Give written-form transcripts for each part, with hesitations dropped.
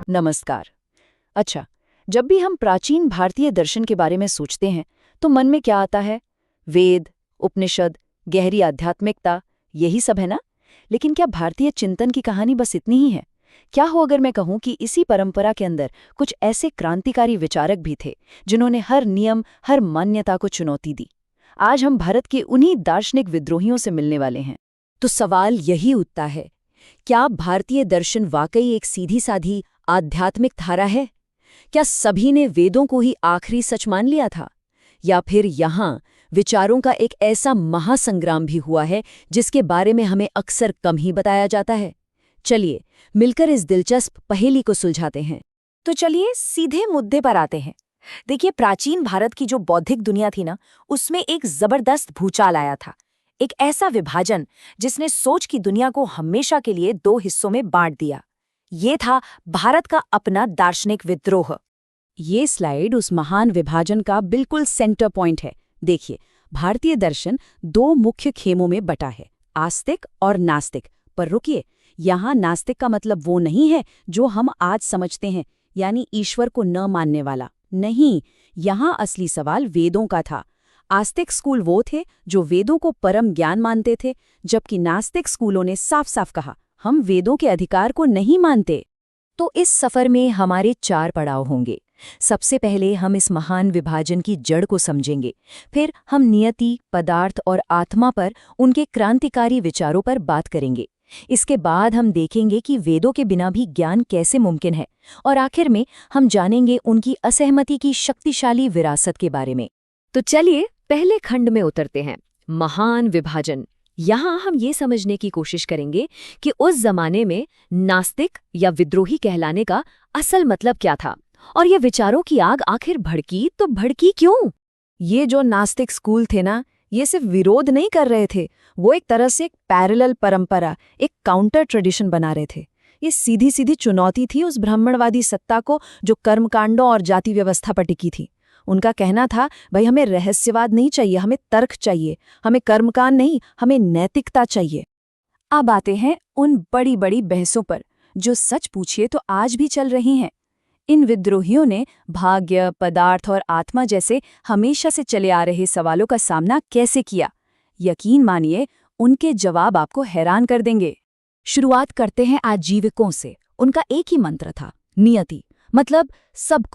नमस्कार। अच्छा, जब भी हम प्राचीन भारतीय दर्शन के बारे में सोचते हैं तो मन में क्या आता है? वेद, उपनिषद, गहरी आध्यात्मिकता, यही सब है ना? लेकिन क्या भारतीय चिंतन की कहानी बस इतनी ही है? क्या हो अगर मैं कहूं कि इसी परंपरा के अंदर कुछ ऐसे क्रांतिकारी विचारक भी थे जिन्होंने हर नियम, हर मान्यता को चुनौती दी? आज हम भारत के उन्हीं दार्शनिक विद्रोहियों से मिलने वाले हैं। तो सवाल यही उठता है, क्या भारतीय दर्शन वाकई एक सीधी-साधी आध्यात्मिक धारा है? क्या सभी ने वेदों को ही आखिरी सच मान लिया था? या फिर यहाँ विचारों का एक ऐसा महासंग्राम भी हुआ है जिसके बारे में हमें अक्सर कम ही बताया जाता है? चलिए, मिलकर इस दिलचस्प पहेली को सुलझाते हैं। तो चलिए सीधे मुद्दे पर आते हैं। देखिए, प्राचीन भारत की जो बौद्धिक दुनिया थी ना, उसमें एक जबरदस्त भूचाल आया था। एक ऐसा विभाजन जिसने सोच की दुनिया को हमेशा के लिए दो हिस्सों में बांट दिया। ये था भारत का अपना दार्शनिक विद्रोह। ये स्लाइड उस महान विभाजन का बिल्कुल सेंटर पॉइंट है। देखिए, भारतीय दर्शन दो मुख्य खेमों में बटा है, आस्तिक और नास्तिक। पर रुकिए, यहाँ नास्तिक का मतलब वो नहीं है जो हम आज समझते हैं, यानी ईश्वर को न मानने वाला। नहीं, यहाँ असली सवाल वेदों का था। आस्तिक स्कूल वो थे जो वेदों को परम ज्ञान मानते थे, जबकि नास्तिक स्कूलों ने साफ साफ कहा, हम वेदों के अधिकार को नहीं मानते। तो इस सफर में हमारे 4 पड़ाव होंगे। सबसे पहले हम इस महान विभाजन की जड़ को समझेंगे, फिर हम नियति, पदार्थ और आत्मा पर उनके क्रांतिकारी विचारों पर बात करेंगे। इसके बाद हम देखेंगे कि वेदों के बिना भी ज्ञान कैसे मुमकिन है, और आखिर में हम जानेंगे उनकी असहमति की शक्तिशाली विरासत के बारे में। तो चलिए पहले खंड में उतरते हैं, महान विभाजन। यहाँ हम ये समझने की कोशिश करेंगे कि उस जमाने में नास्तिक या विद्रोही कहलाने का असल मतलब क्या था, और ये विचारों की आग आखिर भड़की तो भड़की क्यों? ये जो नास्तिक स्कूल थे ना, ये सिर्फ विरोध नहीं कर रहे थे, वो एक तरह से एक पैरेलल परंपरा, एक काउंटर ट्रेडिशन बना रहे थे। ये सीधी सीधी चुनौती थी उस ब्राह्मणवादी सत्ता को जो कर्मकांडों और जाति व्यवस्था पर टिकी थी। उनका कहना था, भाई हमें रहस्यवाद नहीं चाहिए, हमें तर्क चाहिए, हमें कर्मकांड नहीं, हमें नैतिकता चाहिए। अब आते हैं उन बड़ी बड़ी बहसों पर जो सच पूछिए तो आज भी चल रही हैं। इन विद्रोहियों ने भाग्य, पदार्थ और आत्मा जैसे हमेशा से चले आ रहे सवालों का सामना कैसे किया? यकीन मानिए, उनके जवाब आपको हैरान कर देंगे। शुरुआत करते हैं आजीविकों से। उनका एक ही मंत्र था, नियति। मतलब सब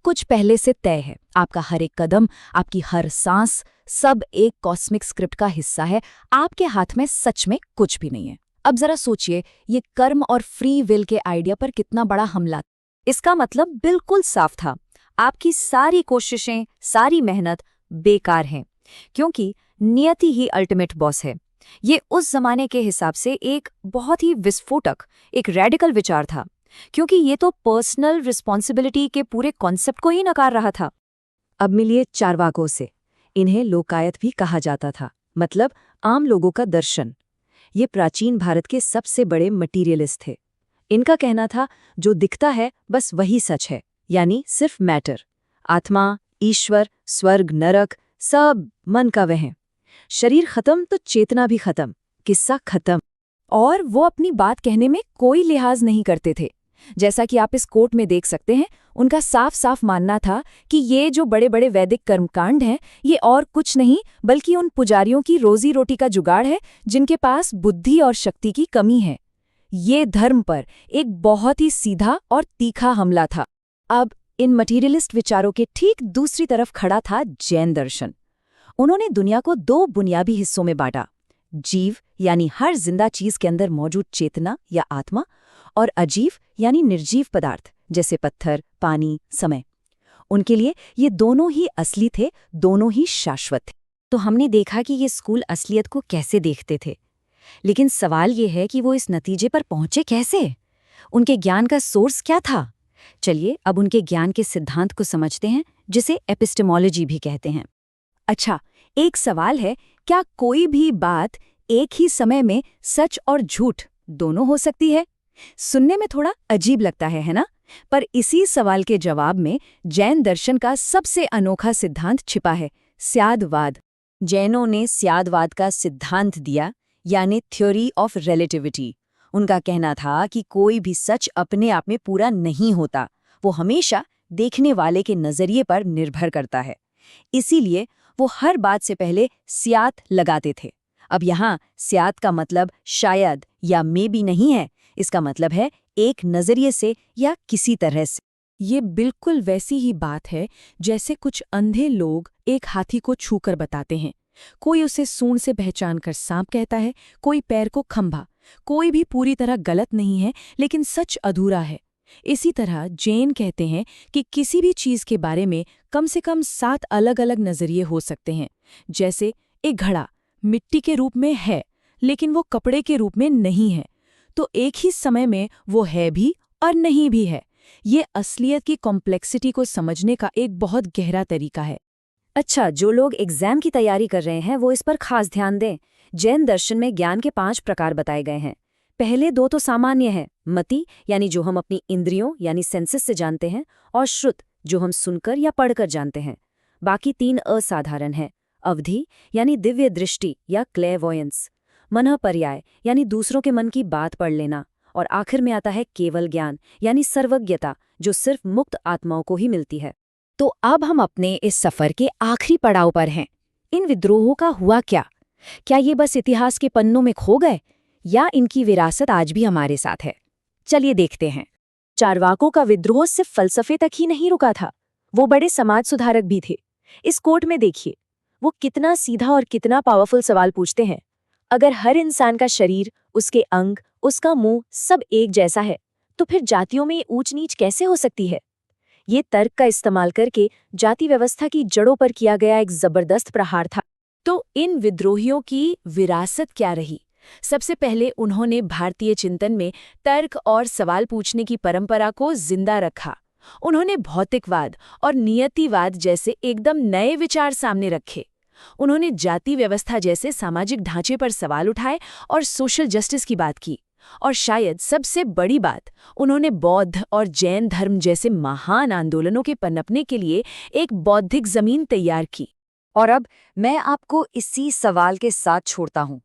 कुछ पहले से तय है। आपका हर एक कदम, आपकी हर सांस, सब एक कॉस्मिक स्क्रिप्ट का हिस्सा है। आपके हाथ में सच में कुछ भी नहीं है। अब जरा सोचिए, ये कर्म और फ्री विल के आइडिया पर कितना बड़ा हमला। इसका मतलब बिल्कुल साफ था, आपकी सारी कोशिशें, सारी मेहनत बेकार हैं, क्योंकि नियति ही अल्टीमेट बॉस है। ये उस जमाने के हिसाब से एक बहुत ही विस्फोटक, एक रेडिकल विचार था, क्योंकि ये तो पर्सनल रिस्पॉन्सिबिलिटी के पूरे कॉन्सेप्ट को ही नकार रहा था। अब मिलिए चारवाकों से। इन्हें लोकायत भी कहा जाता था, मतलब आम लोगों का दर्शन। ये प्राचीन भारत के सबसे बड़े मटीरियलिस्ट थे। इनका कहना था, जो दिखता है बस वही सच है, यानी सिर्फ मैटर। आत्मा, ईश्वर, स्वर्ग, नरक सब मन का वहम। शरीर खत्म तो चेतना भी खत्म, किस्सा खत्म। और वो अपनी बात कहने में कोई लिहाज नहीं करते थे। जैसा कि आप इस कोट में देख सकते हैं, उनका साफ साफ मानना था कि ये जो बड़े बड़े वैदिक कर्मकांड हैं, ये और कुछ नहीं बल्कि उन पुजारियों की रोजी रोटी का जुगाड़ है जिनके पास बुद्धि और शक्ति की कमी है। ये धर्म पर एक बहुत ही सीधा और तीखा हमला था। अब इन मटीरियलिस्ट विचारों के ठीक दूसरी तरफ खड़ा था जैन दर्शन। उन्होंने दुनिया को 2 बुनियादी हिस्सों में बांटा, जीव यानी हर जिंदा चीज के अंदर मौजूद चेतना या आत्मा, और अजीव यानी निर्जीव पदार्थ जैसे पत्थर, पानी, समय। उनके लिए ये दोनों ही असली थे, दोनों ही शाश्वत थे। तो हमने देखा कि ये स्कूल असलियत को कैसे देखते थे, लेकिन सवाल ये है कि वो इस नतीजे पर पहुंचे कैसे? उनके ज्ञान का सोर्स क्या था? चलिए अब उनके ज्ञान के सिद्धांत को समझते हैं, जिसे एपिस्टेमोलॉजी भी कहते हैं। अच्छा, एक सवाल है, क्या कोई भी बात एक ही समय में सच और झूठ दोनों हो सकती है? सुनने में थोड़ा अजीब लगता है ना? पर इसी सवाल के जवाब में जैन दर्शन का सबसे अनोखा सिद्धांत छिपा है, स्यादवाद। जैनों ने स्यादवाद का सिद्धांत दिया, यानी थ्योरी ऑफ रिलेटिविटी। उनका कहना था कि कोई भी सच अपने आप में पूरा नहीं होता, वो हमेशा देखने वाले के नजरिए पर निर्भर करता है। इसीलिए वो हर बात से पहले स्यात लगाते थे। अब यहाँ स्यात का मतलब शायद या मे भी नहीं है, इसका मतलब है एक नजरिए से या किसी तरह से। ये बिल्कुल वैसी ही बात है जैसे कुछ अंधे लोग एक हाथी को छूकर बताते हैं। कोई उसे सूंड से पहचान कर सांप कहता है, कोई पैर को खंभा। कोई भी पूरी तरह गलत नहीं है, लेकिन सच अधूरा है। इसी तरह जैन कहते हैं कि किसी भी चीज के बारे में कम से कम 7 अलग-अलग नजरिए हो सकते हैं। जैसे एक घड़ा मिट्टी के रूप में है, लेकिन वो कपड़े के रूप में नहीं है, तो एक ही समय में वो है भी और नहीं भी है। ये असलियत की कॉम्प्लेक्सिटी को समझने का एक बहुत गहरा तरीका है। अच्छा, जो लोग एग्जाम की तैयारी कर रहे हैं वो इस पर खास ध्यान दें। जैन दर्शन में ज्ञान के 5 प्रकार बताए गए हैं। पहले 2 तो सामान्य हैं, मति यानी जो हम अपनी इंद्रियों यानी सेंसेस से जानते हैं, और श्रुत जो हम सुनकर या पढ़कर जानते हैं। बाकी 3 असाधारण हैं, अवधि यानी दिव्य दृष्टि या क्लेवॉयंस, मनःपर्याय यानी दूसरों के मन की बात पढ़ लेना, और आखिर में आता है केवल ज्ञान यानी सर्वज्ञता, जो सिर्फ मुक्त आत्माओं को ही मिलती है। तो अब हम अपने इस सफर के आखिरी पड़ाव पर हैं। इन विद्रोहों का हुआ क्या? क्या ये बस इतिहास के पन्नों में खो गए, या इनकी विरासत आज भी हमारे साथ है? चलिए देखते हैं। चारवाकों का विद्रोह सिर्फ फलसफे तक ही नहीं रुका था, वो बड़े समाज सुधारक भी थे। इस कोट में देखिए, वो कितना सीधा और कितना पावरफुल सवाल पूछते हैं। अगर हर इंसान का शरीर, उसके अंग, उसका मुंह सब एक जैसा है, तो फिर जातियों में ऊंच नीच कैसे हो सकती है? ये तर्क का इस्तेमाल करके जाति व्यवस्था की जड़ों पर किया गया एक जबरदस्त प्रहार था। तो इन विद्रोहियों की विरासत क्या रही? सबसे पहले उन्होंने भारतीय चिंतन में तर्क और सवाल पूछने की परंपरा को जिंदा रखा। उन्होंने भौतिकवाद और नियतिवाद जैसे एकदम नए विचार सामने रखे। उन्होंने जाति व्यवस्था जैसे सामाजिक ढांचे पर सवाल उठाए और सोशल जस्टिस की बात की। और शायद सबसे बड़ी बात, उन्होंने बौद्ध और जैन धर्म जैसे महान आंदोलनों के पनपने के लिए एक बौद्धिक जमीन तैयार की। और अब मैं आपको इसी सवाल के साथ छोड़ता हूँ।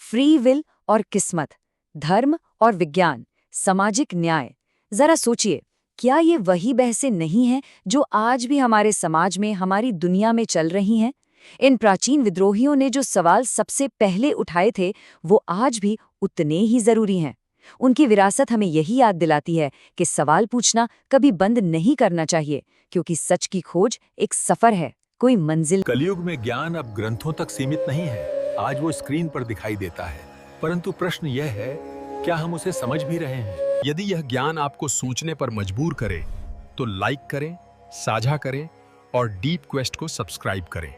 फ्री विल और किस्मत, धर्म और विज्ञान, सामाजिक न्याय, जरा सोचिए, क्या ये वही बहसें नहीं हैं जो आज भी हमारे समाज में, हमारी दुनिया में चल रही हैं? इन प्राचीन विद्रोहियों ने जो सवाल सबसे पहले उठाए थे, वो आज भी उतने ही जरूरी हैं। उनकी विरासत हमें यही याद दिलाती है कि सवाल पूछना कभी बंद नहीं करना चाहिए, क्योंकि सच की खोज एक सफर है, कोई मंजिल। कलयुग में ज्ञान अब ग्रंथों तक सीमित नहीं है। आज वो स्क्रीन पर दिखाई देता है, परंतु प्रश्न यह है, क्या हम उसे समझ भी रहे हैं? यदि यह ज्ञान आपको सोचने पर मजबूर करे, तो लाइक करें, साझा करें और डीप क्वेस्ट को सब्सक्राइब करें।